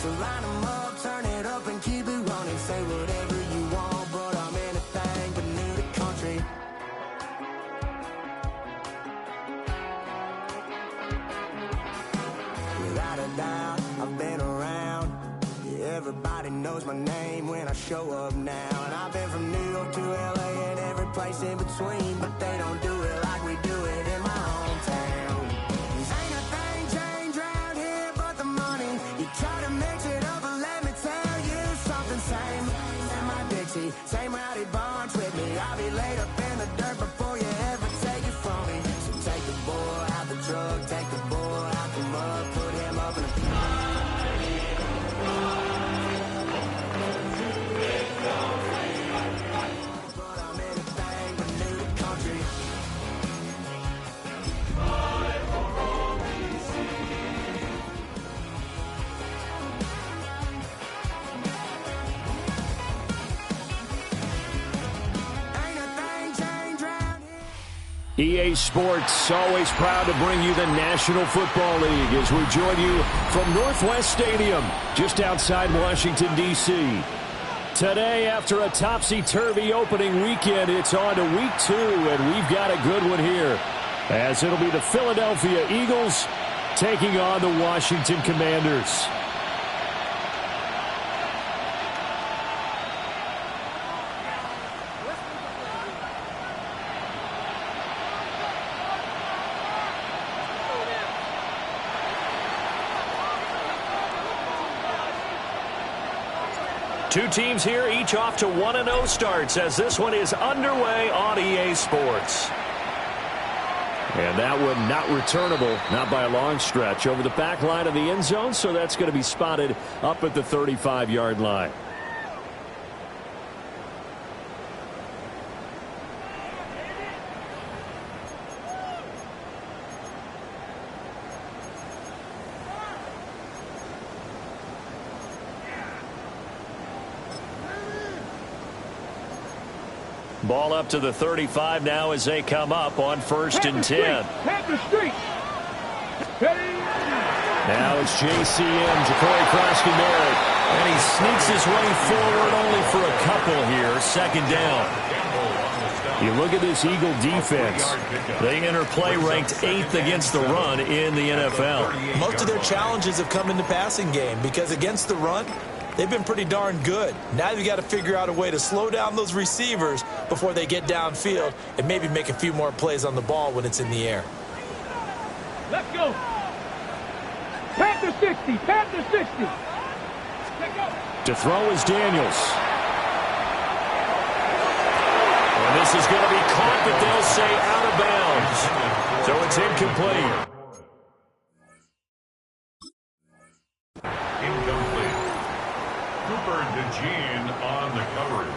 So line 'em up, turn it up and keep it running. Say whatever you want, but I'm anything but new to country. Without a doubt, I've been around. Yeah, everybody knows my name when I show up now. And I've been from New York to LA and every place in between, but they don't do it like we do it in my hometown. Ain't a thing changed around here but the money. You try to mix it up and let me tell you something. Same in my Dixie, same rowdy bunch with me. I'll be laid up in the dirt before you ever take it from me. So take the boy out the truck, take the boy out the mud, put him up in a EA Sports, always proud to bring you the National Football League as we join you from Northwest Stadium, just outside Washington, D.C. Today, after a topsy-turvy opening weekend, it's on to Week 2, and we've got a good one here, as it'll be the Philadelphia Eagles taking on the Washington Commanders. Two teams here, each off to 1-0 starts as this one is underway on EA Sports. And that one not returnable, not by a long stretch, over the back line of the end zone, so that's going to be spotted up at the 35-yard line. Ball up to the 35 now as they come up on 1st and 10. Now it's JCM, Ja'Cory Krosky-Merritt, and he sneaks his way forward only for a couple here. 2nd down. You look at this Eagle defense. They enter play ranked 8th against the run in the NFL. Most of their challenges have come in the passing game because against the run, they've been pretty darn good. Now you've got to figure out a way to slow down those receivers before they get downfield and maybe make a few more plays on the ball when it's in the air. Let's go. Panther 60. Panther 60. To throw is Daniels. And this is going to be caught, but they'll say out of bounds. So it's incomplete. Incomplete. Cooper DeJean on the coverage.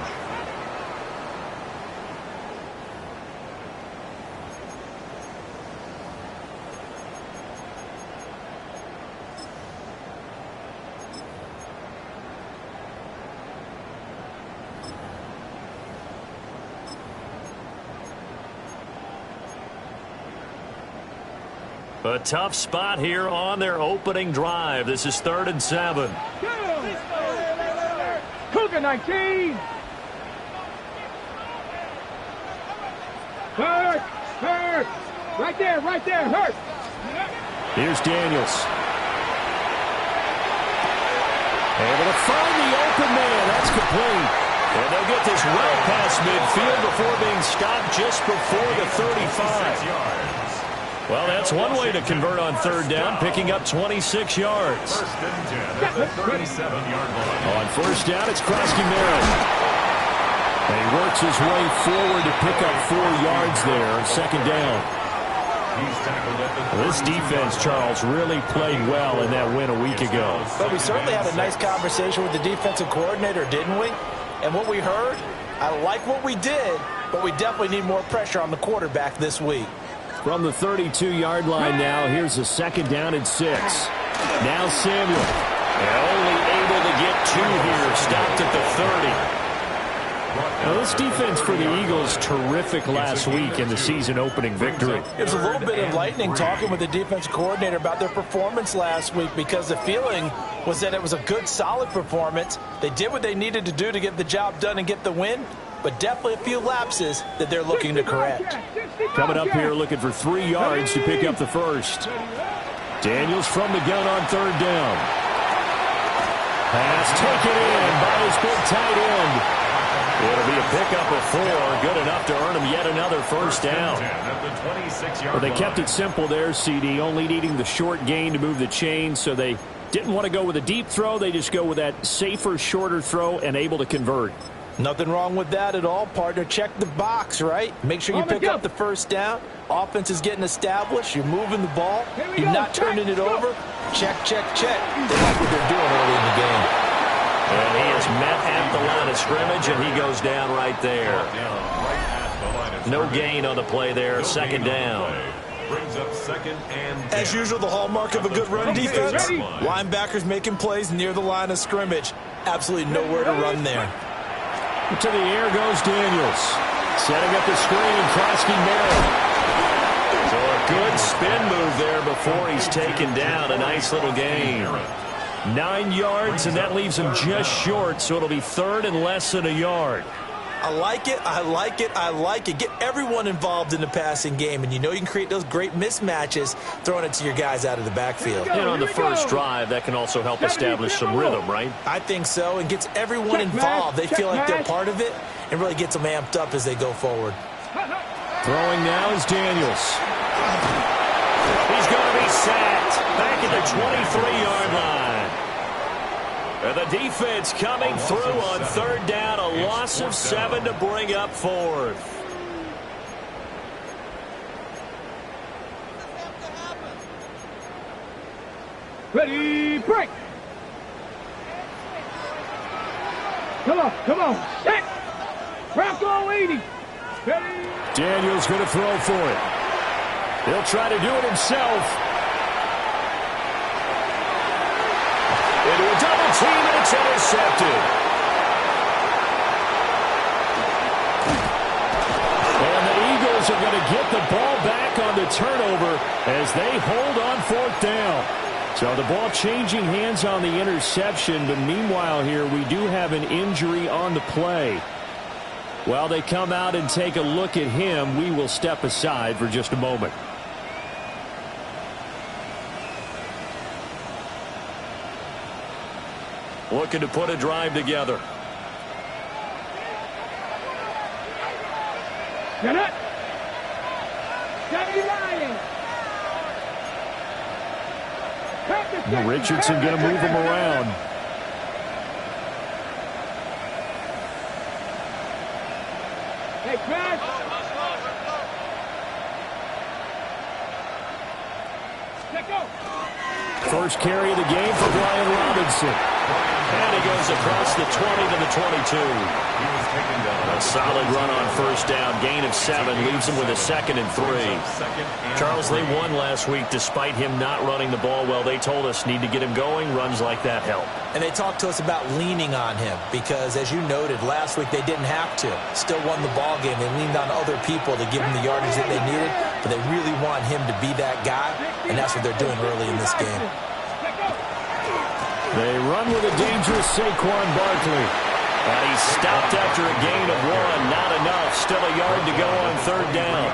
A tough spot here on their opening drive. This is 3rd and 7. Cougar 19. Hurt. Hurt. Right there. Right there. Hurt. Here's Daniels. Able to find the open man. That's complete. And they'll get this well past midfield before being stopped just before the 35. Well, that's one way to convert on 3rd down, picking up 26 yards. 1st and 10 at the 37-yard line. On 1st down, it's Krosky-Merritt. And he works his way forward to pick up 4 yards there. 2nd down. He's tackled at the This defense, Charles, really played well in that win a week ago. But we certainly had a nice conversation with the defensive coordinator, didn't we? And what we heard, I like what we did, but we definitely need more pressure on the quarterback this week. From the 32-yard line now, here's a 2nd down and 6. Now Samuel. And only able to get 2 here, stopped at the 30. Now, this defense for the Eagles, terrific last week in the season-opening victory. It was a little bit enlightening talking with the defensive coordinator about their performance last week, because the feeling was that it was a good, solid performance. They did what they needed to do to get the job done and get the win, but definitely a few lapses that they're looking to correct. Coming up here looking for 3 yards to pick up the first. Daniels from the gun on third down. Pass taken in by his big tight end. It'll be a pickup of 4, good enough to earn him yet another first down. Well, they kept it simple there, CD, only needing the short gain to move the chain, so they didn't want to go with a deep throw. They just go with that safer, shorter throw and able to convert. Nothing wrong with that at all, partner. Check the box, right? Make sure you pick up the first down. Offense is getting established. You're moving the ball. You're not turning it over. Check, check, check. They like what they're doing early in the game. And he is met at the line of scrimmage, and he goes down right there. No gain on the play there. Second down. As usual, the hallmark of a good run defense. Linebackers making plays near the line of scrimmage. Absolutely nowhere to run there. To the air goes Daniels. Setting up the screen, and Krosky Merrill. So a good spin move there before he's taken down. A nice little gain. 9 yards, and that leaves him just short, so it'll be third and less than a yard. I like it, I like it, I like it. Get everyone involved in the passing game, and you know you can create those great mismatches throwing it to your guys out of the backfield. And on the first drive, that can also help establish some rhythm, right? I think so, and gets everyone involved. They feel like they're part of it, and really gets them amped up as they go forward. Throwing now is Daniels. He's going to be sacked back at the 23-yard line. And the defense coming through on third down. A loss of 7 to bring up fourth. Ready, break. Come on, set. Bronco 80. Ready. Daniels going to throw for it. He'll try to do it himself. Into a double team, and it's intercepted. And the Eagles are going to get the ball back on the turnover as they hold on fourth down. So the ball changing hands on the interception, but meanwhile here we do have an injury on the play. While they come out and take a look at him, we will step aside for just a moment. Looking to put a drive together. Get it. Richardson going to move him around. Hey, Chris. First carry of the game for Brian Robinson. And he goes across the 20 to the 22. A solid run on first down. Gain of 7 leaves him with a 2nd and 3. Charles, they won last week despite him not running the ball well. They told us need to get him going. Runs like that help. And they talked to us about leaning on him because, as you noted, last week they didn't have to. Still won the ball game. They leaned on other people to give him the yardage that they needed, but they really want him to be that guy, and that's what they're doing early in this game. They run with a dangerous Saquon Barkley. And he's stopped after a gain of 1. Not enough. Still a yard to go on third down.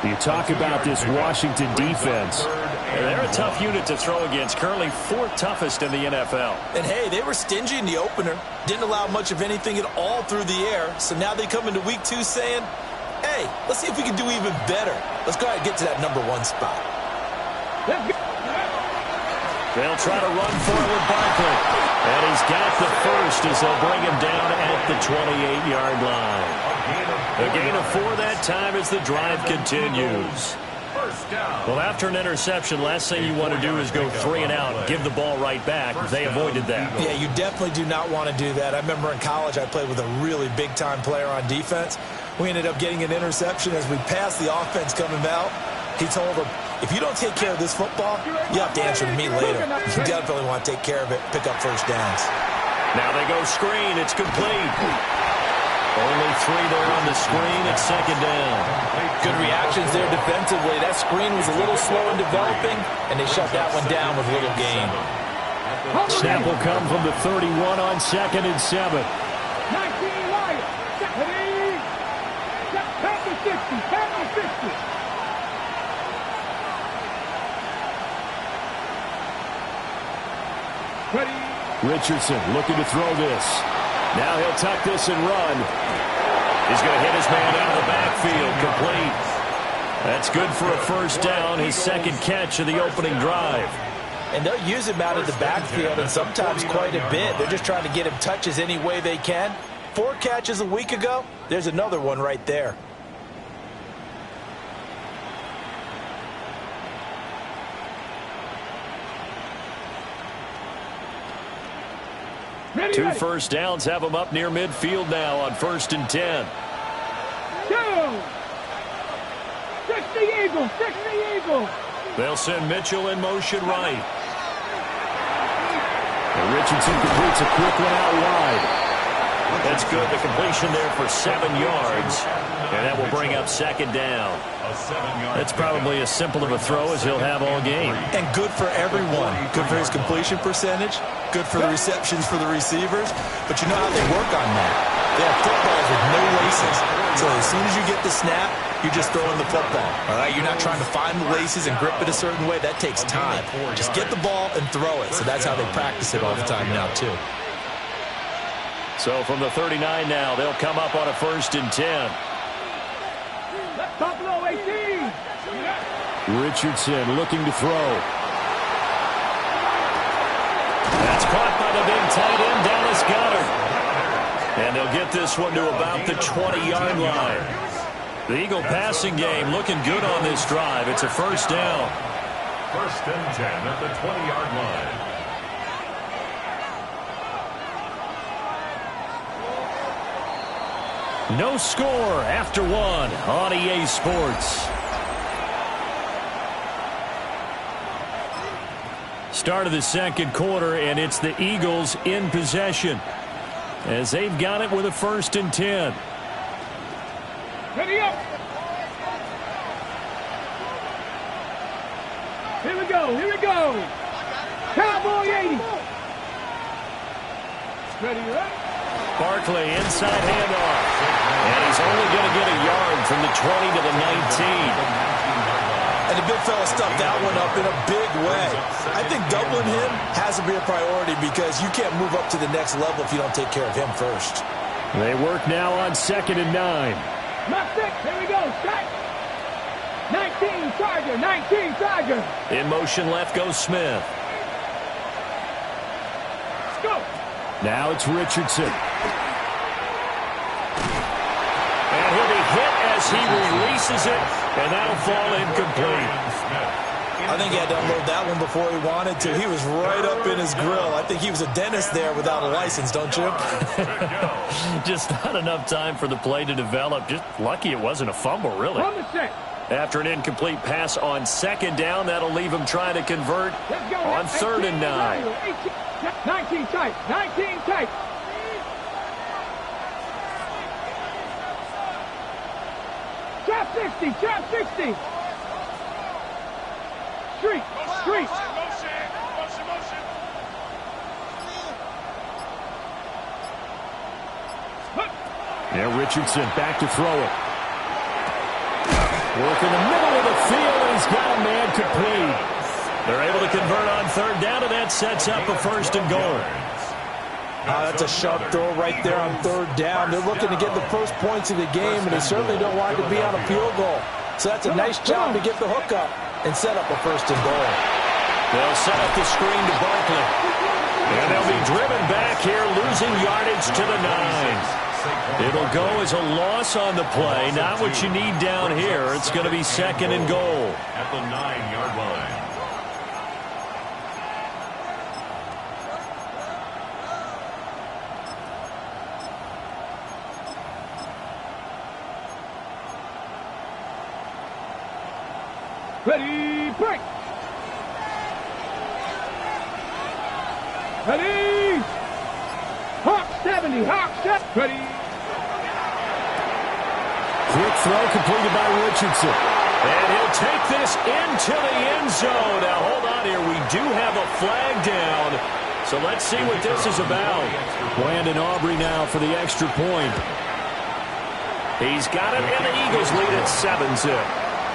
You talk about this Washington defense. They're a tough unit to throw against. Currently 4th toughest in the NFL. And, hey, they were stingy in the opener. Didn't allow much of anything at all through the air. So now they come into week 2 saying, hey, let's see if we can do even better. Let's go ahead and get to that number 1 spot. They'll try to run for it with Barkley. And he's got the first as they'll bring him down at the 28-yard line. A gain of 4 that time as the drive continues. Well, after an interception, last thing you want to do is go 3 and out, give the ball right back. They avoided that. Yeah, you definitely do not want to do that. I remember in college I played with a really big-time player on defense. We ended up getting an interception as we passed the offense coming out. He told him, if you don't take care of this football, you have to answer to me later. You definitely want to take care of it, pick up first downs. Now they go screen. It's complete. Only 3 there on the screen at second down. Good reactions there defensively. That screen was a little slow in developing, and they shut that one down with little gain. Snap will come from the 31 on 2nd and 7. 19 Lions. Back to 60. Back to 60. Ready. Richardson looking to throw this. Now he'll tuck this and run. He's going to hit his man out of the backfield. Complete. That's good for a first down, his second catch of the opening drive. And they'll use him out of the backfield, and sometimes quite a bit. They're just trying to get him touches any way they can. 4 catches a week ago. There's another one right there. Ready, 2 ready. first downs have him up near midfield now on 1st and 10. 2. 60 Eagles. 60 Eagles. They'll send Mitchell in motion right. And Richardson completes a quick one out wide. That's good. The completion there for 7 yards. And that will bring up second down. That's probably as simple of a throw as he'll have all game. And good for everyone. Good for his completion percentage. Good for the receptions for the receivers. But you know how they work on that. They have footballs with no laces. So as soon as you get the snap, you're just throwing the football. All right, you're not trying to find the laces and grip it a certain way. That takes time. Just get the ball and throw it. So that's how they practice it all the time now, too. So from the 39 now, they'll come up on a 1st and 10. Buffalo 18. Richardson looking to throw. That's caught by the big tight end, Dallas Goedert. And they'll get this one to about the 20-yard line. The Eagle passing game looking good on this drive. It's a first down. 1st and 10 at the 20-yard line. No score after 1 on EA Sports. Start of the second quarter, and it's the Eagles in possession as they've got it with a 1st and 10. Ready up. Here we go. Here we go. Cowboy 80. Ready up. Barkley inside handoff. And he's only going to get a yard from the 20 to the 19. And the big fella stuffed that one up in a big way. I think doubling him has to be a priority because you can't move up to the next level if you don't take care of him first. They work now on 2nd and 9. Not 6. Here we go. Strike. 19 Charger. 19 Charger. In motion left goes Smith. Let's go. Now it's Richardson. And he'll be hit as he releases it, and that'll fall incomplete. I think he had to unload that one before he wanted to. He was right up in his grill. I think he was a dentist there without a license, don't you? Just not enough time for the play to develop. Just lucky it wasn't a fumble, really. On the set. After an incomplete pass on 2nd down, that'll leave him trying to convert Let's go. on 3rd and 9. 19 tight. 19 tight. Trap 60. Trap 60. Street. Street. Now Richardson back to throw it. Work in the middle of the field, and he's got a man complete. They're able to convert on 3rd down, and that sets up a 1st and goal. That's a sharp throw right there on 3rd down. They're looking to get the first points of the game, and they certainly don't want it to be on a field goal. So that's a nice job to get the hook up and set up a 1st and goal. They'll set up the screen to Barkley. And they'll be driven back here, losing yardage to the 9. It'll go as a loss on the play. Not what you need down here. It's going to be 2nd and goal. At the 9-yard line. Ready, break. Ready. Hawk 70. Hawk 70. Ready. Quick throw completed by Richardson. And he'll take this into the end zone. Now, hold on here. We do have a flag down. So let's see what this is about. Brandon Aubrey now for the extra point. He's got it, and the Eagles lead at 7-zip.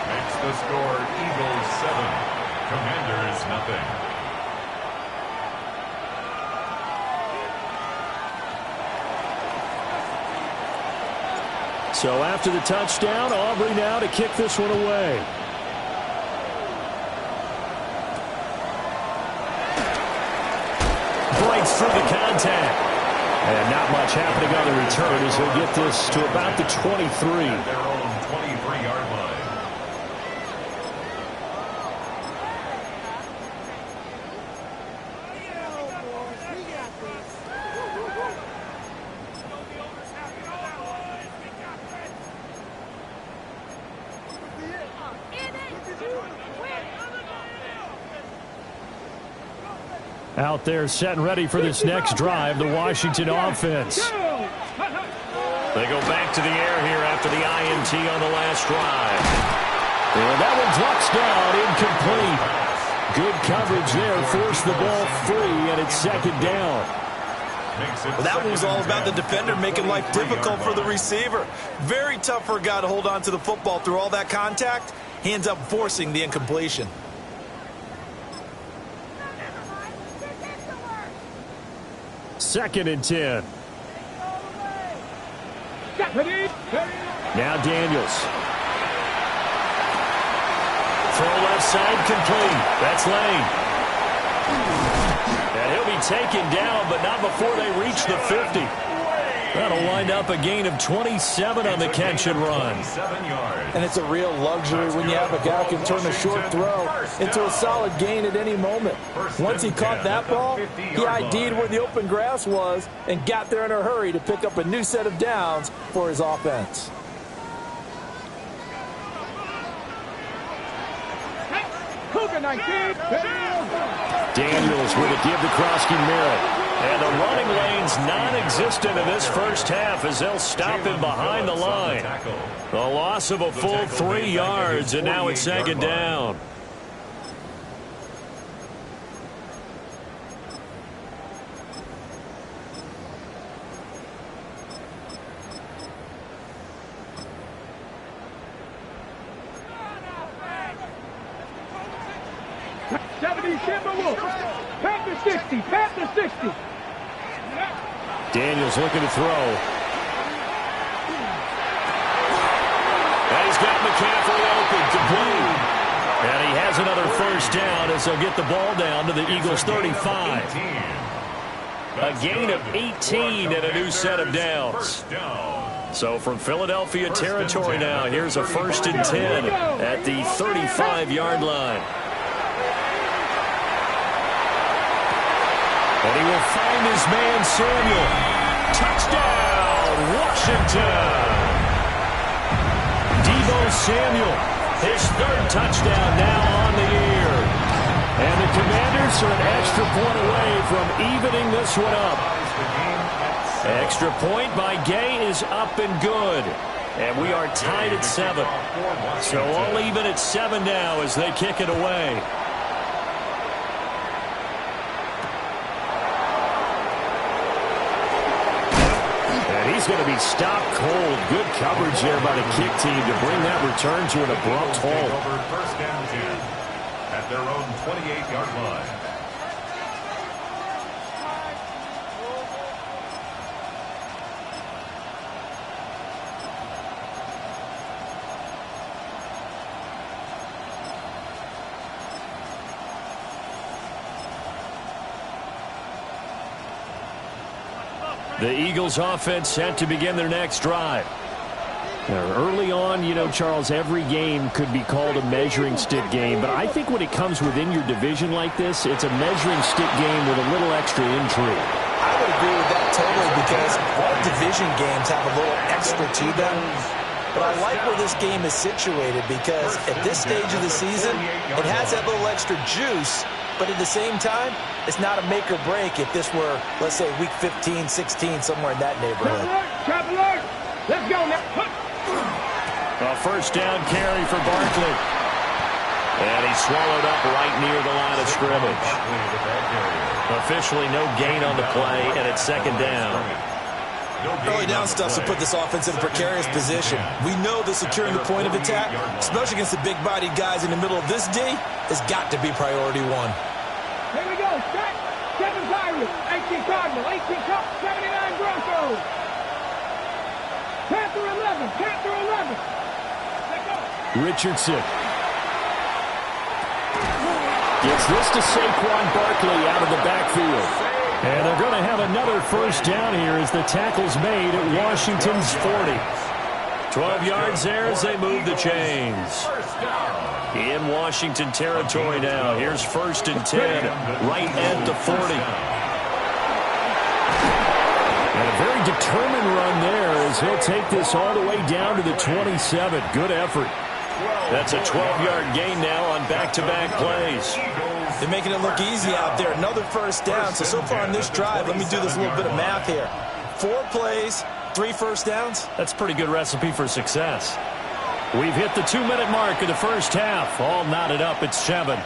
Makes the score Eagles 7, Commanders nothing. So after the touchdown, Aubrey now to kick this one away. Breaks through the contact. And not much happening on the return as he'll get this to about the 23. At their own 23-yard line. Out there set and ready for this next drive, the Washington offense. They go back to the air here after the INT on the last drive. And that one drops down, incomplete. Good coverage there, forced the ball free, and it's second down. Well, that one was all about the defender making life difficult for the receiver. Very tough for a guy to hold on to the football through all that contact. He ends up forcing the incompletion. Second and 10. Now Daniels. Throw left side complete. That's Lane. And he'll be taken down, but not before they reach the 50. That'll wind up a gain of 27 on the catch and run. And it's a real luxury when you have a guy who can turn a short throw into a solid gain at any moment. Once he caught that ball, he ID'd where the open grass was and got there in a hurry to pick up a new set of downs for his offense. Daniels with a give to Krosky Merritt. And the running lane's non-existent in this first half as they'll stop him behind the line. A loss of a full 3 yards, and now it's second down. Panther 60, Panther 60. Daniels looking to throw. And he's got McCaffrey open, complete. And he has another first down as they'll get the ball down to the Eagles' 35. A gain of 18 and a new set of downs. So from Philadelphia territory now, here's a 1st and 10 at the 35-yard line. And he will find his man, Samuel. Touchdown, Washington. Deebo Samuel, his 3rd touchdown now on the year. And the Commanders are an extra point away from evening this one up. Extra point by Gay is up and good. And we are tied at 7. So all even at 7 now as they kick it away. He's going to be stopped cold. Good coverage there by the kick team to bring that return to an abrupt halt. Over 1st and 10 at their own 28-yard line. The Eagles offense set to begin their next drive. Now, early on, you know, Charles, every game could be called a measuring stick game, but I think when it comes within your division like this, it's a measuring stick game with a little extra intrigue. I would agree with that totally because all division games have a little extra to them. But I like where this game is situated because at this stage of the season, it has that little extra juice. But at the same time, it's not a make or break if this were, let's say, week 15, 16, somewhere in that neighborhood. Trap alert! Let's go now. A first down carry for Barkley. And he's swallowed up right near the line of scrimmage. Officially no gain on the play, and it's second down. Early down stuff to put this offense in a precarious position. We know that securing the point of attack, especially against the big-bodied guys in the middle of this D, has got to be priority one. Here we go. Set. 7 Pirates. 18 Cardinal. 18 Cup. 79 Broncos. Panther 11. Panther 11. Let's go. Richardson. Gets this to Saquon Barkley out of the backfield. And they're going to have another first down here as the tackle's made at Washington's 40. 12 yards there as they move the chains. In Washington territory now. Here's first and 10, right at the 40. And a very determined run there as he'll take this all the way down to the 27. Good effort. That's a 12-yard gain now on back-to-back plays. They're making it look easy out there. Another first down. So far on this drive, let me do this little bit of math here. 4 plays, 3 first downs. That's a pretty good recipe for success. We've hit the 2-minute mark of the first half. All knotted up at 7.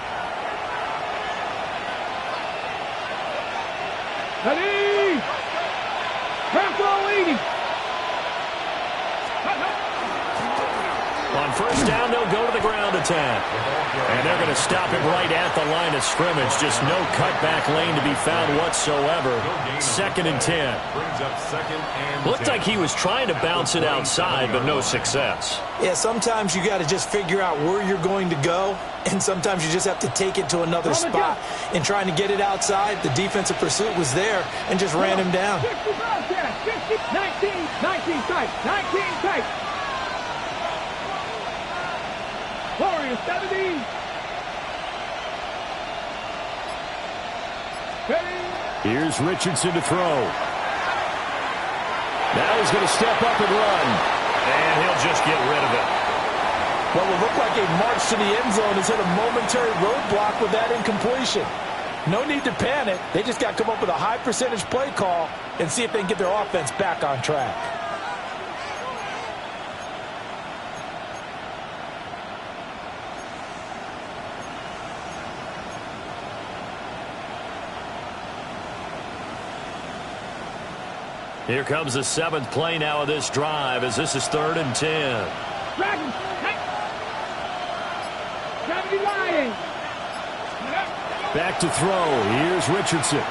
Ready. Panther leading. On first down, they'll go to the ground attack. And they're going to stop him right at the line of scrimmage. Just no cutback lane to be found whatsoever. Second and 10. Looked like he was trying to bounce it outside, but no success. Yeah, sometimes you got to just figure out where you're going to go, and sometimes you just have to take it to another spot. In trying to get it outside, the defensive pursuit was there and just ran him down. 19 tight. 19 tight. Warriors 70. Here's Richardson to throw. Now he's going to step up and run. And he'll just get rid of it. What will look like a march to the end zone has hit a momentary roadblock with that incompletion. No need to panic. They just got to come up with a high percentage play call and see if they can get their offense back on track. Here comes the 7th play now of this drive as this is 3rd and 10. Dragons. 70 Lions. Back to throw. Here's Richardson.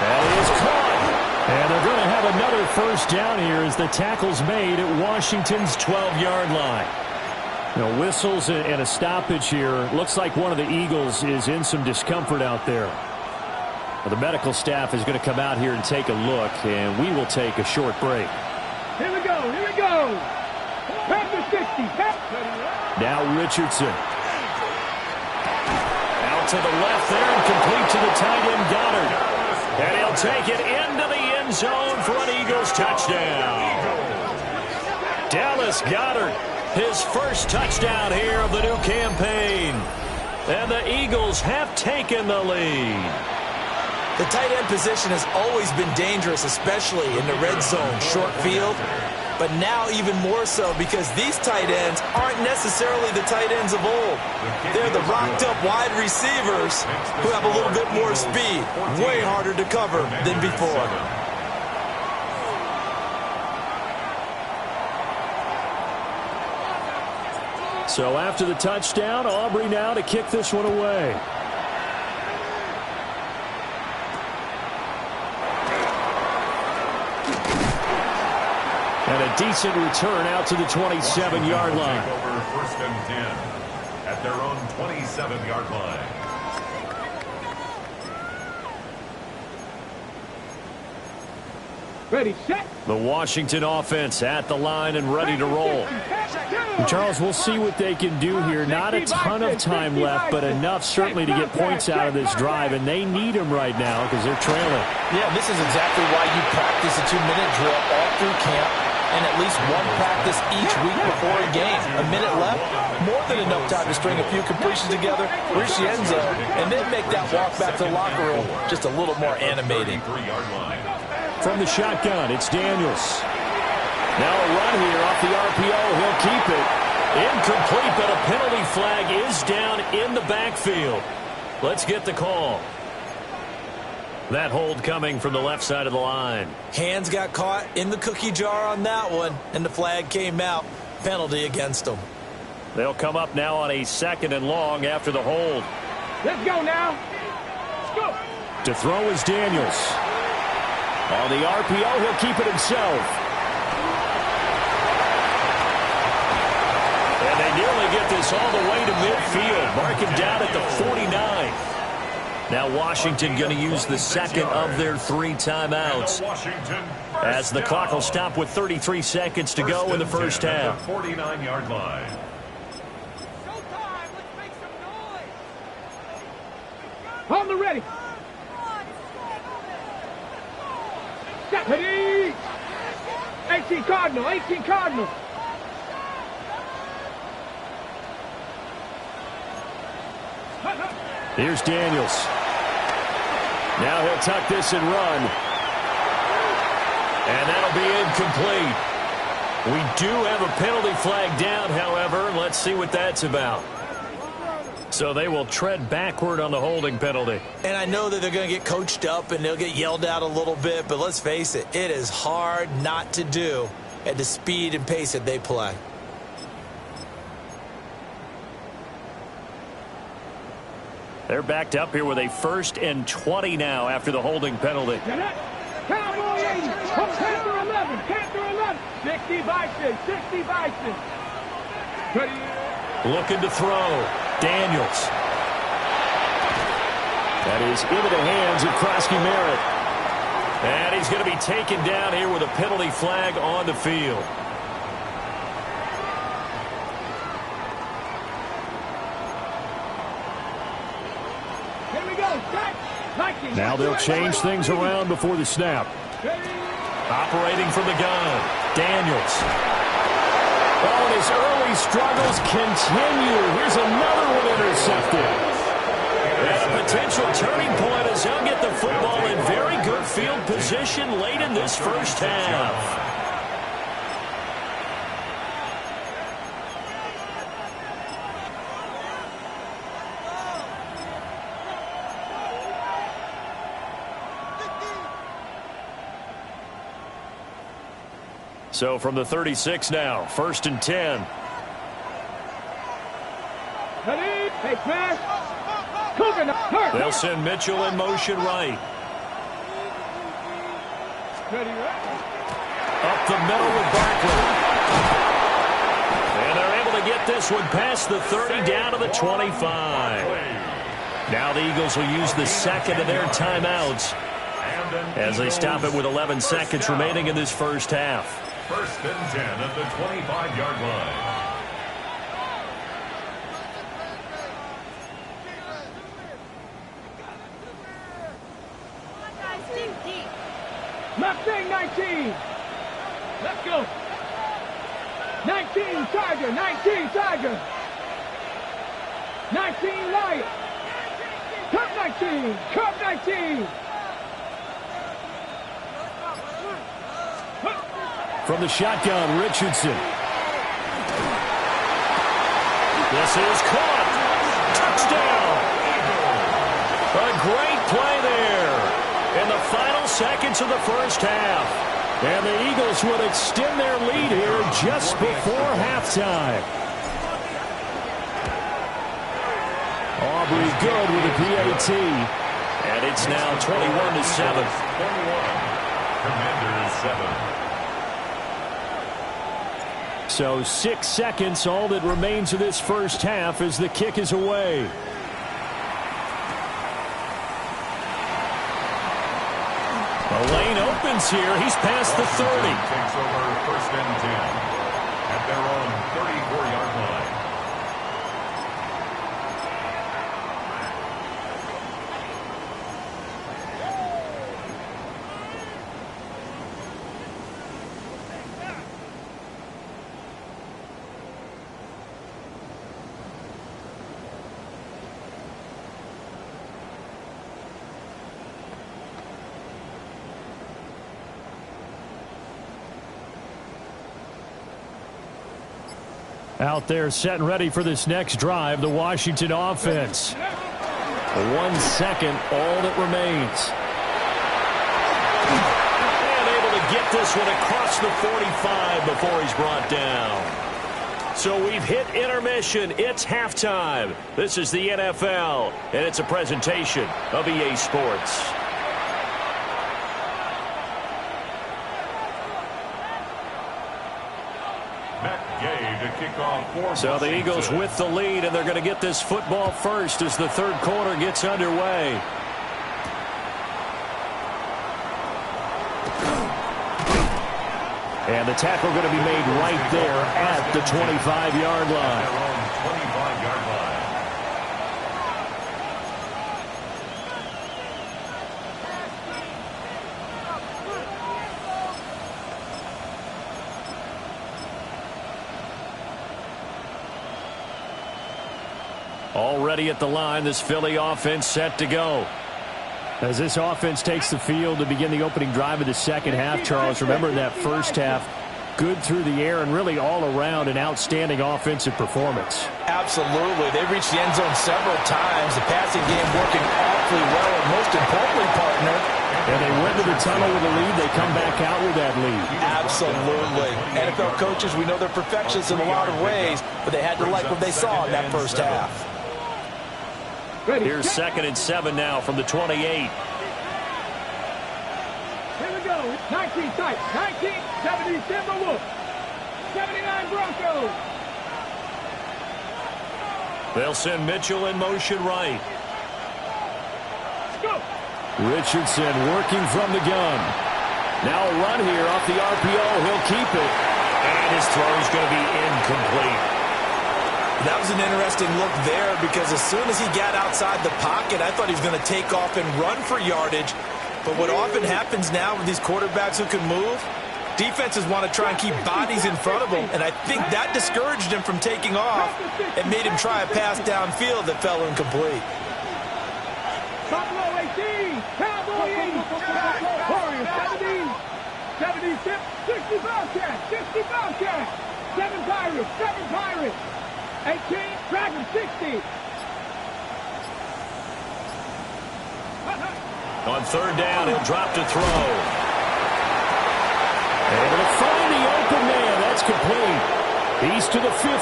That is caught. And they're going to have another first down here as the tackle's made at Washington's 12-yard line. You know, whistles and a stoppage here. Looks like one of the Eagles is in some discomfort out there. Well, the medical staff is going to come out here and take a look, and we will take a short break. Here we go. Here we go. Panther 60. Now Richardson. Out to the left there and complete to the tight end Goddard. And he'll take it into the end zone for an Eagles touchdown. Dallas Goddard, his first touchdown here of the new campaign. And the Eagles have taken the lead. The tight end position has always been dangerous, especially in the red zone, short field. But now even more so because these tight ends aren't necessarily the tight ends of old. They're the rocked-up wide receivers who have a little bit more speed, way harder to cover than before. So after the touchdown, Aubrey now to kick this one away. And a decent return out to the 27-yard line. Over 1st and 10 at their own 27-yard line. Ready, set. The Washington offense at the line and ready to roll. Charles, we'll see what they can do here. Not a ton of time left, but enough certainly to get points out of this drive, and they need them right now because they're trailing. Yeah, this is exactly why you practice a 2-minute drill all through camp and at least one practice each week before a game. A minute left, more than enough time to string a few completions together, reach the end zone, and then make that walk back to the locker room just a little more animated. From the shotgun, it's Daniels. Now a run here off the RPO. He'll keep it. Incomplete, but a penalty flag is down in the backfield. Let's get the call. That hold coming from the left side of the line. Hands got caught in the cookie jar on that one, and the flag came out. Penalty against them. They'll come up now on a 2nd and long after the hold. Let's go now. Let's go. To throw is Daniels. On the RPO, he'll keep it himself. And they nearly get this all the way to midfield. Mark him down at the 49. Now Washington going to use the 2nd of their 3 timeouts, as the clock will stop with 33 seconds to go in the first half. 49-yard line. Showtime. Let's make some noise. On the ready. Step ready. 18 Cardinal. 18 Cardinal. Here's Daniels. Now he'll tuck this and run. And that'll be incomplete. We do have a penalty flag down, however. Let's see what that's about. So they will tread backward on the holding penalty. And I know that they're going to get coached up and they'll get yelled at a little bit, but let's face it, it is hard not to do at the speed and pace that they play. They're backed up here with a 1st and 20 now after the holding penalty. Cowboy 80. Panther 11. Panther 11. 60 Bison. 60 Bison. Looking to throw. Daniels. That is into the hands of Krosky Merritt. And he's going to be taken down here with a penalty flag on the field. Now they'll change things around before the snap. Operating from the gun, Daniels. Oh, and his early struggles continue. Here's another one intercepted. A potential turning point as he'll get the football in very good field position late in this first half. So from the 36 now, 1st and 10. Hey, smash. They'll send Mitchell in motion right. Up the middle with Barkley. And they're able to get this one past the 30 down to the 25. Now the Eagles will use the 2nd of their timeouts as they stop it with 11 seconds remaining in this first half. 1st and 10 at the 25-yard line. Mustang 19. Let's go. 19 Tiger. 19 Tiger. 19 Lion. Cup 19. Cup 19. From the shotgun, Richardson. This is caught. Touchdown. A great play there in the final seconds of the first half. And the Eagles would extend their lead here just before halftime. Aubrey good with a PAT. And it's now 21-7. Commanders 7. So 6 seconds, all that remains of this first half as the kick is away. The lane opens here. He's past the 30. Takes over 1st and 10 at their own 34-yard line. Out there set and ready for this next drive, the Washington offense. 1 second, all that remains. And able to get this one across the 45 before he's brought down. So we've hit intermission. It's halftime. This is the NFL, and it's a presentation of EA Sports. So the Eagles with the lead, and they're going to get this football first as the third quarter gets underway. And the tackle going to be made right there at the 25-yard line. 25-yard line. Already at the line, this Philly offense set to go. As this offense takes the field to begin the opening drive of the second half, Charles, remember in that first half, good through the air and really all around an outstanding offensive performance. Absolutely. They reached the end zone several times. The passing game working awfully well, and most importantly, partner. And they went to the tunnel with a lead. They come back out with that lead. Absolutely. NFL coaches, we know they're perfectionists in a lot of ways, but they had to like what they saw in that first half. Here's 2nd and 7 now from the 28. Here we go. 19 tight. 19, 70 Timberwolves. 79 Broncos. They'll send Mitchell in motion right. Go. Richardson working from the gun. Now a run here off the RPO. He'll keep it. And his throw's going to be incomplete. That was an interesting look there because as soon as he got outside the pocket, I thought he was going to take off and run for yardage. But what often happens now with these quarterbacks who can move, defenses want to try and keep bodies in front of them, and I think that discouraged him from taking off and made him try a pass downfield that fell incomplete. Buffalo 18, Cowboy 80, Warriors 70, 76, 60 Bobcats, 60 Bobcats, 7 Pirates, 7 Pirates. 18, Dragons 60. On third down, he'll drop to throw. Able to find the open man. That's complete. He's to the 15.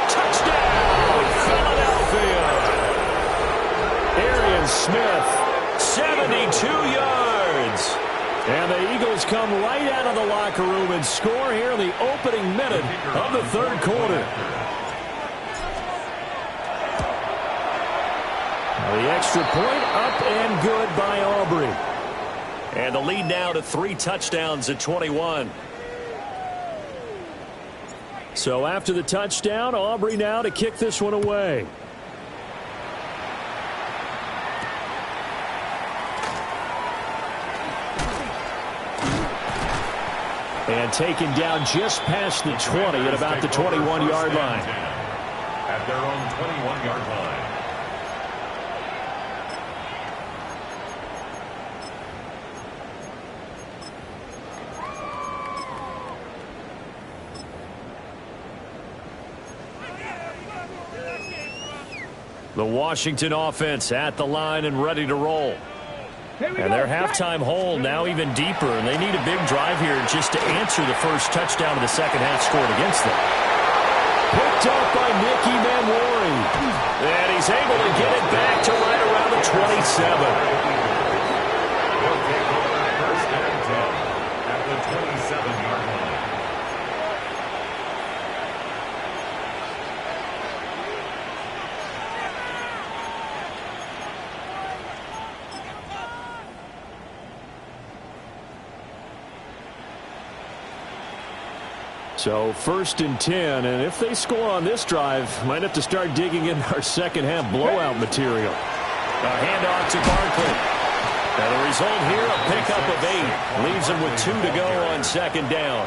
Touchdown, Philadelphia. Arian Smith. 72 yards. And the Eagles come right out of the locker room and score here in the opening minute of the third quarter. The extra point up and good by Aubrey. And the lead now to 3 touchdowns at 21. So after the touchdown, Aubrey now to kick this one away. And taken down just past the 20 at about the 21-yard line. At their own 21-yard line. The Washington offense at the line and ready to roll. And their halftime hole now even deeper, and they need a big drive here just to answer the first touchdown of the second half scored against them. Picked up by Nicky Manwari. And he's able to get it back to right around the 27. They'll take over first and 10 at the 27-yard line. So 1st and 10, and if they score on this drive, might have to start digging in our second half blowout material. A handoff to Barkley. And the result here, a pickup of 8. Leaves him with 2 to go on second down.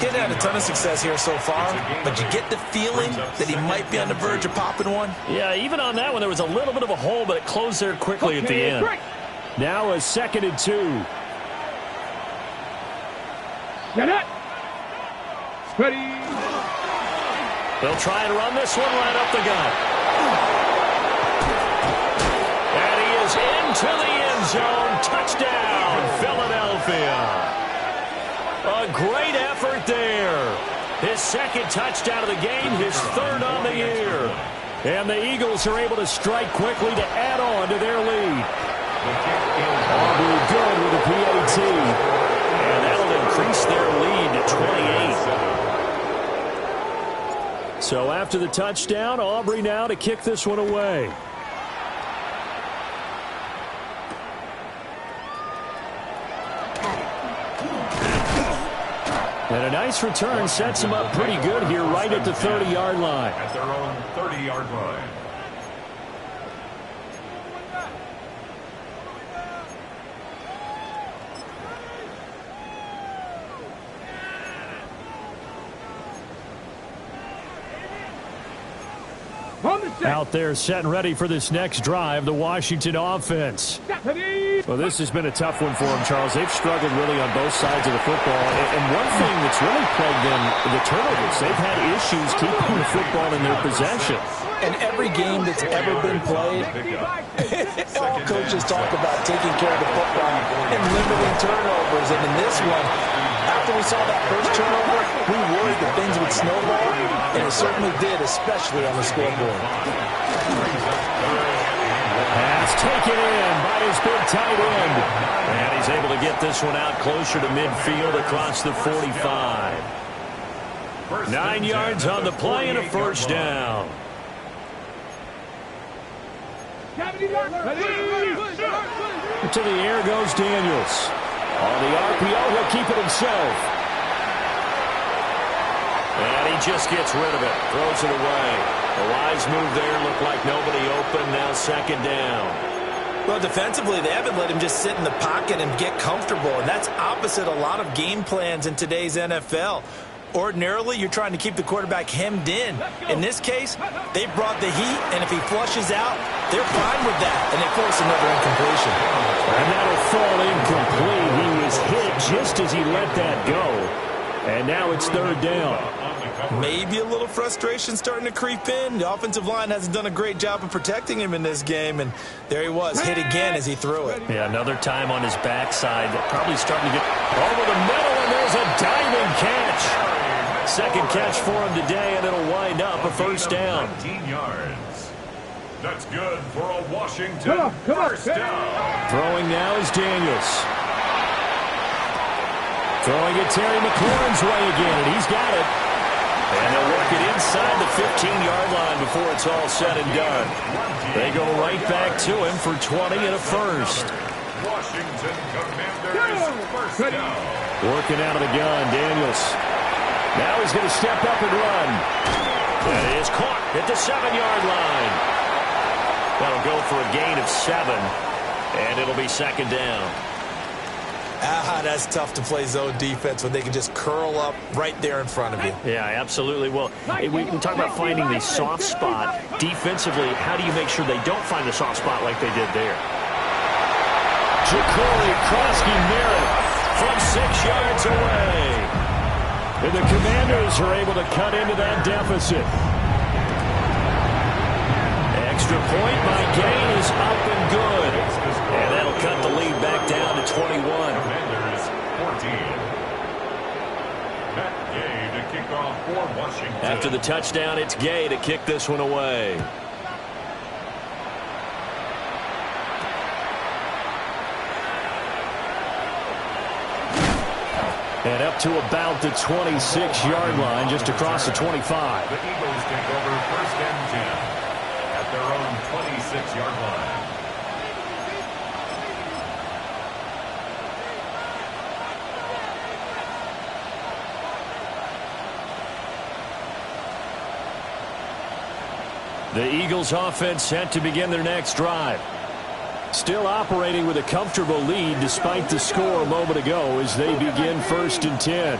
Didn't have a ton of success here so far, but you get the feeling that he might be on the verge of popping one. Yeah, even on that one, there was a little bit of a hole, but it closed there quickly at the end. Now a 2nd and 2. Get it. Ready. They'll try and run this one right up the gut. And he is into the end zone. Touchdown, Philadelphia. A great effort there. His second touchdown of the game, his third on the year. And the Eagles are able to strike quickly to add on to their lead. Aubrey good with a PAT. And that'll increase their lead to 28. So after the touchdown, Aubrey now to kick this one away. And a nice return sets him up pretty good here right at the 30-yard line. At their own 30-yard line. Out there set and ready for this next drive, the Washington offense. Well, this has been a tough one for them, Charles. They've struggled really on both sides of the football. And one thing that's really plagued them, the turnovers. They've had issues keeping the football in their possession. And every game that's ever been played, all coaches talk about taking care of the football and limiting turnovers. And in this one, after we saw that first turnover, we worried that things would snowball, and it certainly did, especially on the scoreboard. Pass taken in by his big tight end. And he's able to get this one out closer to midfield across the 45. 9 yards on the play and a first down. To the air goes Daniels. On the RPO, he'll keep it himself. And he just gets rid of it. Throws it away. A wise move there. Looked like nobody open. Now second down. Well, defensively, they haven't let him just sit in the pocket and get comfortable. And that's opposite a lot of game plans in today's NFL. Ordinarily, you're trying to keep the quarterback hemmed in. In this case, they brought the heat, and if he flushes out, they're fine with that, and they force another incompletion. And that'll fall incomplete. He was hit just as he let that go. And now it's third down. Maybe a little frustration starting to creep in. The offensive line hasn't done a great job of protecting him in this game, and there he was, hit again as he threw it. Yeah, another time on his backside. Probably starting to get over the middle, and there's a diving catch. Second catch for him today, and it'll wind up a first down. 19 yards. That's good for a Washington first down. Throwing now is Daniels. Throwing it Terry McLaurin's way again, and he's got it. And they'll work it inside the 15-yard line before it's all said and done. They go right back to him for 20 and a first. Washington Commanders first down. Working out of the gun, Daniels. Now he's going to step up and run. That is caught at the 7-yard line. That'll go for a gain of 7, and it'll be second down. That's tough to play zone defense when they can just curl up right there in front of you. Yeah, absolutely. Well, we talk about finding the soft spot. Defensively, how do you make sure they don't find the soft spot like they did there? Jacory Krosky-Merritt from 6 yards away. And the Commanders are able to cut into that deficit. Extra point by Gain is up and good. And that'll cut the lead back down to 21. Commanders 14. Matt Gay to kick off for Washington. After the touchdown, it's Gay to kick this one away. And up to about the 26-yard line, just across the 25. The Eagles take over first and 10 at their own 26-yard line. The Eagles offense set to begin their next drive. Still operating with a comfortable lead despite the score a moment ago as they begin first and 10.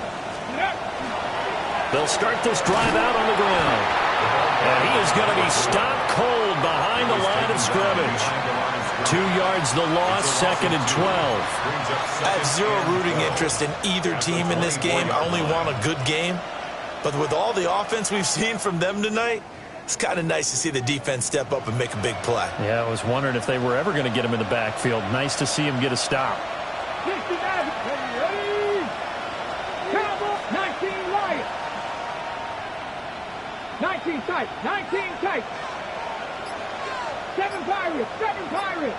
They'll start this drive out on the ground. And he is going to be stopped cold behind the line of scrimmage. 2 yards the loss, second and 12. I have zero rooting interest in either team in this game. I only want a good game. But with all the offense we've seen from them tonight, it's kind of nice to see the defense step up and make a big play. Yeah, I was wondering if they were ever going to get him in the backfield. Nice to see him get a stop. 19 tight, 19 tight. 7 Pirates, 7 Pirates.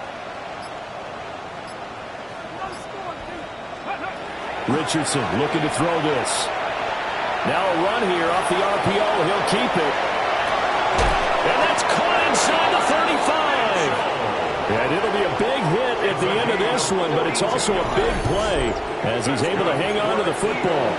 Richardson looking to throw this. Now a run here off the RPO. He'll keep it. And that's caught inside the 35. And it'll be a big hit at the end of this one, but it's also a big play as he's able to hang on to the football.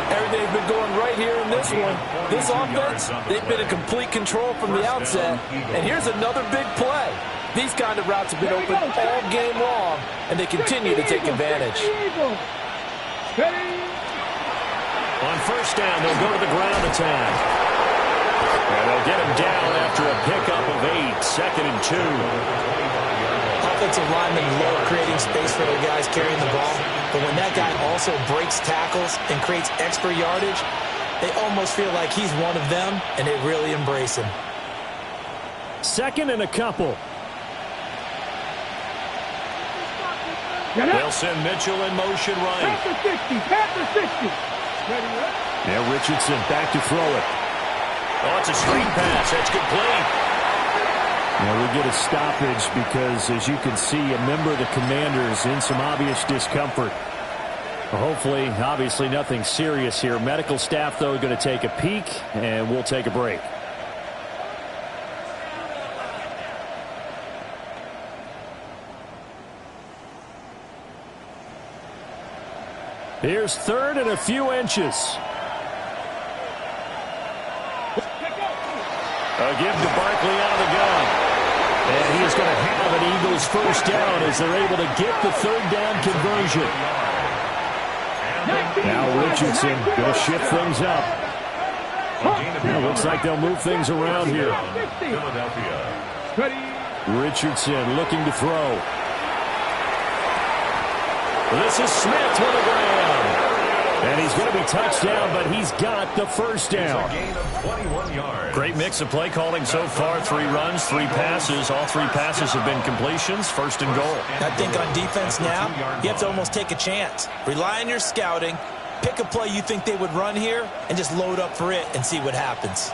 Everything's been going right here in this one. This offense, they've been in complete control from the outset. And here's another big play. These kind of routes have been open all game long, and they continue to take advantage. On first down, they'll go to the ground attack. And they'll get him down after a pickup of 8, 2nd and 2. Offensive linemen love creating space for their guys carrying the ball, but when that guy also breaks tackles and creates extra yardage, they almost feel like he's one of them, and they really embrace him. 2nd and a couple. They'll send Mitchell in motion right. Panther 60. Now Richardson back to throw it. Oh, it's a screen pass. That's complete. Now we get a stoppage because, as you can see, a member of the Commanders in some obvious discomfort. Hopefully, obviously nothing serious here. Medical staff, though, going to take a peek, and we'll take a break. Here's 3rd and a few inches. A give to Barkley out of the gun. And he is going to have an Eagles first down as they're able to get the 3rd down conversion. Now Richardson going to shift things up. Well, looks like they'll move things around here. Richardson looking to throw. This is Smith with a grab. And he's going to be touched down, but he's got the first down. Great mix of play calling so far. 3 runs, 3 passes. All 3 passes have been completions. 1st and goal. I think on defense now, you have to almost take a chance. Rely on your scouting. Pick a play you think they would run here and just load up for it and see what happens.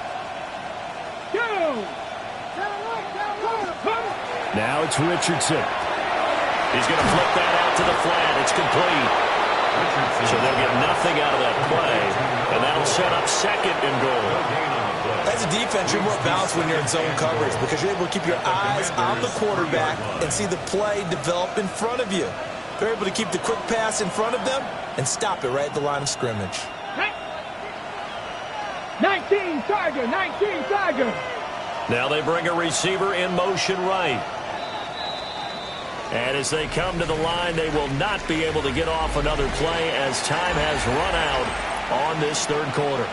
Now it's Richardson. He's going to flip that out to the flat. It's complete. So they'll get nothing out of that play, and that'll set up 2nd and goal. As a defense, you're more balanced when you're in zone coverage because you're able to keep your eyes on the quarterback and see the play develop in front of you. They're able to keep the quick pass in front of them and stop it right at the line of scrimmage. 19 Tiger, 19 Tiger. Now they bring a receiver in motion right. And as they come to the line, they will not be able to get off another play as time has run out on this 3rd quarter.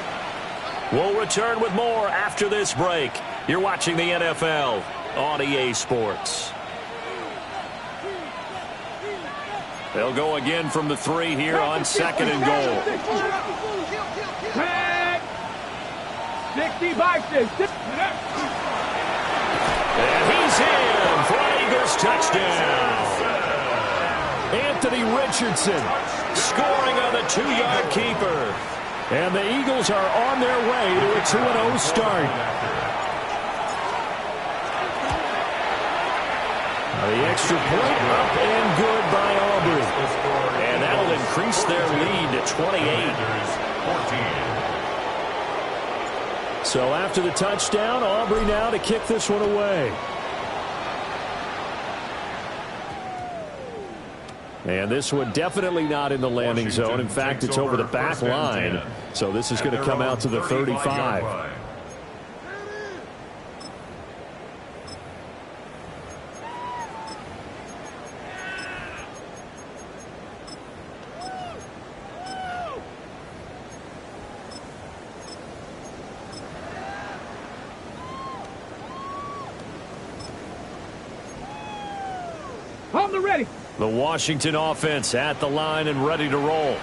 We'll return with more after this break. You're watching the NFL on EA Sports. They'll go again from the 3 here on 2nd and goal. 60 by 6. And he's in for an Eagles touchdown. Anthony Richardson scoring on the 2-yard keeper. And the Eagles are on their way to a 2-0 start. The extra point up and good by Aubrey. And that'll increase their lead to 28. So after the touchdown, Aubrey now to kick this one away. And this one definitely not in the landing zone. In fact, it's over the back line. So this is going to come out to the 35. On the ready. The Washington offense at the line and ready to roll.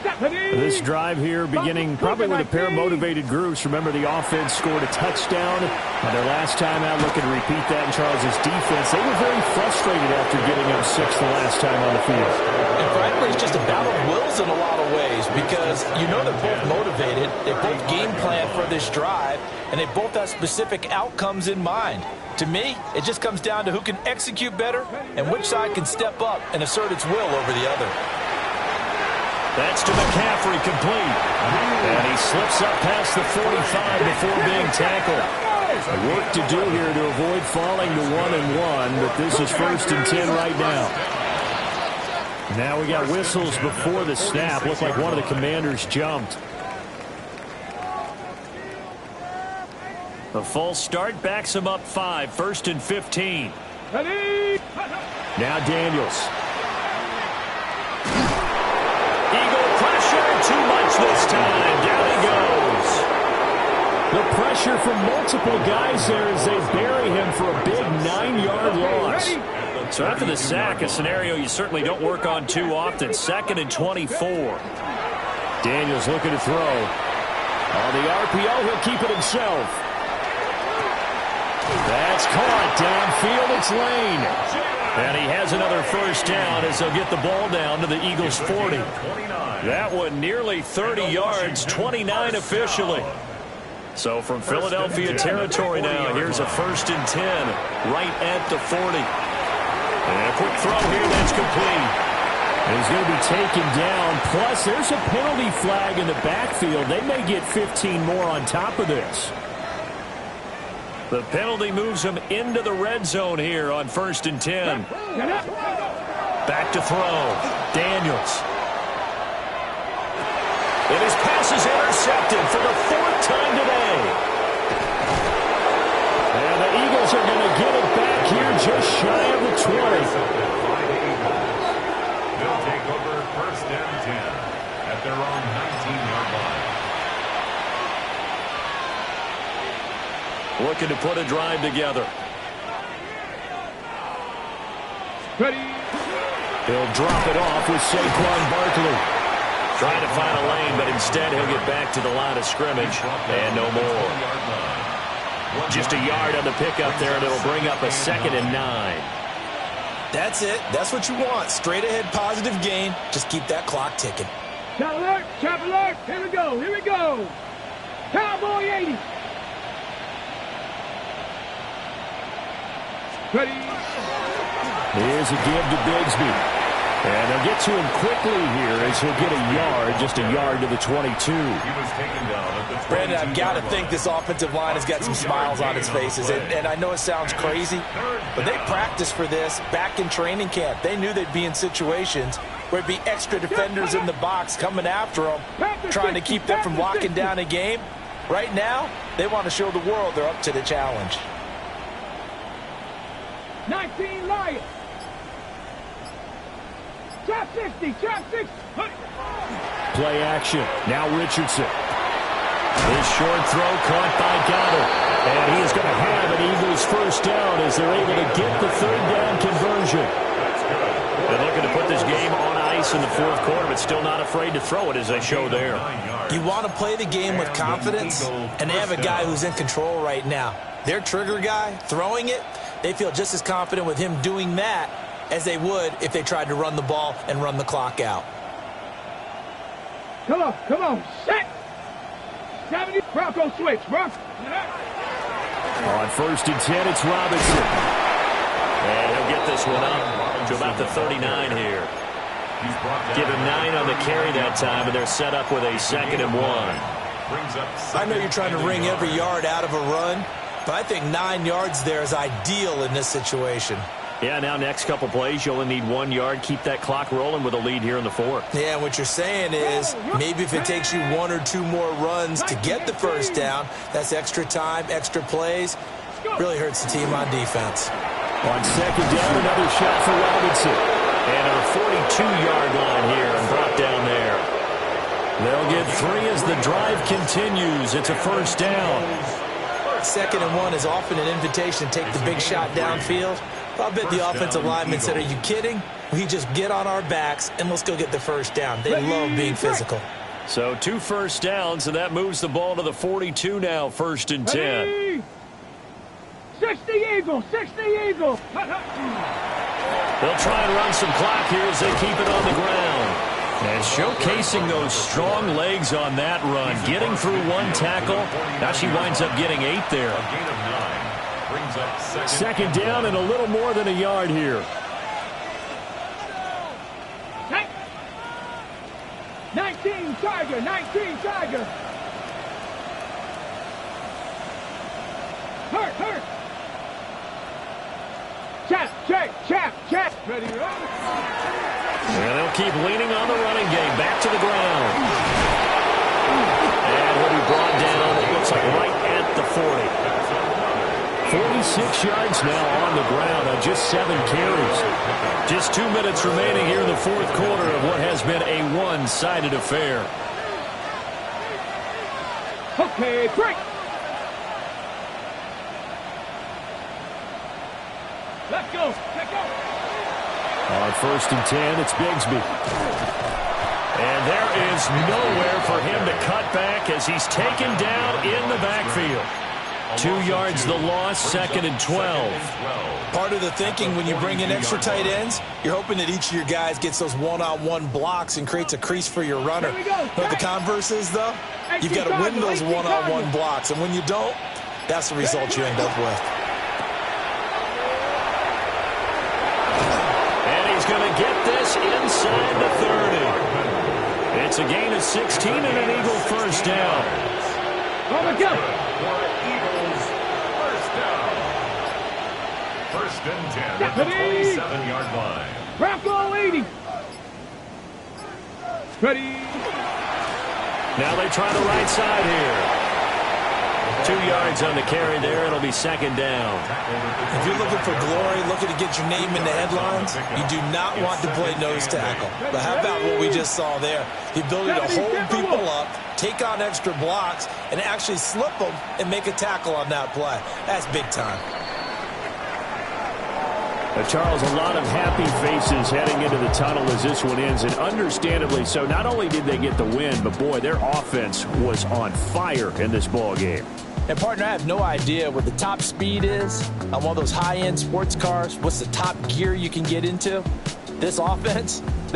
This drive here beginning probably with a pair of motivated groups. Remember, the offense scored a touchdown on their last time out. Looking to repeat that in Charles' defense. They were very frustrated after giving up 6 the last time on the field. And frankly, it's just a battle of wills in a lot of ways because you know they're both motivated. They both game plan for this drive, and they both have specific outcomes in mind. To me, it just comes down to who can execute better and which side can step up and assert its will over the other. That's to McCaffrey, complete. And he slips up past the 45 before being tackled. Work to do here to avoid falling to 1-1, but this is 1st and 10 right now. Now we got whistles before the snap. Looked like one of the Commanders jumped. The false start backs him up 5, 1st and 15. Now Daniels. Eagle pressure, too much this time. Down he goes. The pressure from multiple guys there as they bury him for a big 9-yard loss. So after the sack, a scenario you certainly don't work on too often. 2nd and 24. Daniels looking to throw. On the RPO, he'll keep it himself. That's caught downfield. It's Lane. And he has another 1st down as they'll get the ball down to the Eagles' 40. That one nearly 30 yards, 29 officially. So from Philadelphia territory now, here's a 1st and 10 right at the 40. And a quick throw here, that's complete. He's going to be taken down. Plus, there's a penalty flag in the backfield. They may get 15 more on top of this. The penalty moves him into the red zone here on 1st and 10. Back to throw. Daniels. And his pass is intercepted for the 4th time today. And the Eagles are going to get it back here just shy of the 20. They'll take over 1st and 10 at their own 19-yard line. Looking to put a drive together. He'll drop it off with Saquon Barkley. Trying to find a lane, but instead he'll get back to the line of scrimmage and no more. Just a yard on the pickup there, and it'll bring up a 2nd and 9. That's it. That's what you want. Straight ahead positive gain. Just keep that clock ticking. Chop alert, chop alert. Here we go, here we go. Cowboy 80. Ready. Here's a give to Bigsby. And they'll get to him quickly here as he'll get a yard, just a yard to the 22. He was taken down at the 22. Brandon, I've got to think this offensive line has got some smiles on its faces. And I know it sounds crazy, but they practiced for this back in training camp. They knew they'd be in situations where it'd be extra defenders in the box coming after them, trying to keep them from locking down a game. Right now, they want to show the world they're up to the challenge. 19 Lions. Trap 60, trap 60. Play action. Now Richardson. This short throw caught by Goddard. And he is going to have an Eagles 1st down as they're able to get the 3rd down conversion. They're looking to put this game on ice in the 4th quarter, but still not afraid to throw it as they show there. You want to play the game with confidence, and they have a guy who's in control right now. Their trigger guy, throwing it, they feel just as confident with him doing that as they would if they tried to run the ball and run the clock out. Come on, set. 70, Bronco switch, Bronco. On 1st and 10, it's Robinson. And he'll get this one up to about the 39 here. Give him 9 on the carry that time, and they're set up with a 2nd and 1. I know you're trying to wring every yard out of a run, but I think 9 yards there is ideal in this situation. Yeah, now next couple plays, you only need 1 yard. Keep that clock rolling with a lead here in the 4th. Yeah, and what you're saying is maybe if it takes you 1 or 2 more runs to get the 1st down, that's extra time, extra plays. Really hurts the team on defense. On 2nd down, another shot for Robinson. And a 42-yard line here and brought down there. They'll get 3 as the drive continues. It's a 1st down. 2nd and 1 is often an invitation to take the big shot downfield. I bet the offensive lineman said, are you kidding? We just get on our backs and let's go get the first down. They love being physical. So 2 first downs, and that moves the ball to the 42 now, 1st and 10. 60 Eagles, 60 Eagles. They'll try and run some clock here as they keep it on the ground. And showcasing those strong legs on that run, getting through 1 tackle. Now she winds up getting 8 there. A gain of 9 brings up 2nd down and a little more than a yard here. 19 Tiger, 19 Tiger. Hurt. Chap. Ready, run. And they'll keep leaning on the running game. Back to the ground. And he'll be brought down, it looks like right at the 40. 46 yards now on the ground on just 7 carries. Just 2 minutes remaining here in the 4th quarter of what has been a one-sided affair. Okay, break. Let's go. On 1st and 10, it's Bigsby. And there is nowhere for him to cut back as he's taken down in the backfield. 2 yards the loss, 2nd and 12. Part of the thinking when you bring in extra tight ends, you're hoping that each of your guys gets those one-on-one blocks and creates a crease for your runner. But the converse is, though, you've got to win those one-on-one blocks. And when you don't, that's the result you end up with. Going to get this inside the 30. It's a gain of 16 and an Eagle first down. On the go. Eagles first down. 1st and 10 at the 27-yard line. Bronco 80. Ready. Now they try the right side here. 2 yards on the carry there. It'll be 2nd down. If you're looking for glory, looking to get your name in the headlines, you do not want to play nose tackle. But how about what we just saw there? The ability to hold people up, take on extra blocks, and actually slip them and make a tackle on that play. That's big time. Charles, a lot of happy faces heading into the tunnel as this one ends, and understandably so. Not only did they get the win, but boy, their offense was on fire in this ball game. And, partner, I have no idea what the top speed is on one of those high-end sports cars. What's the top gear you can get into? This offense,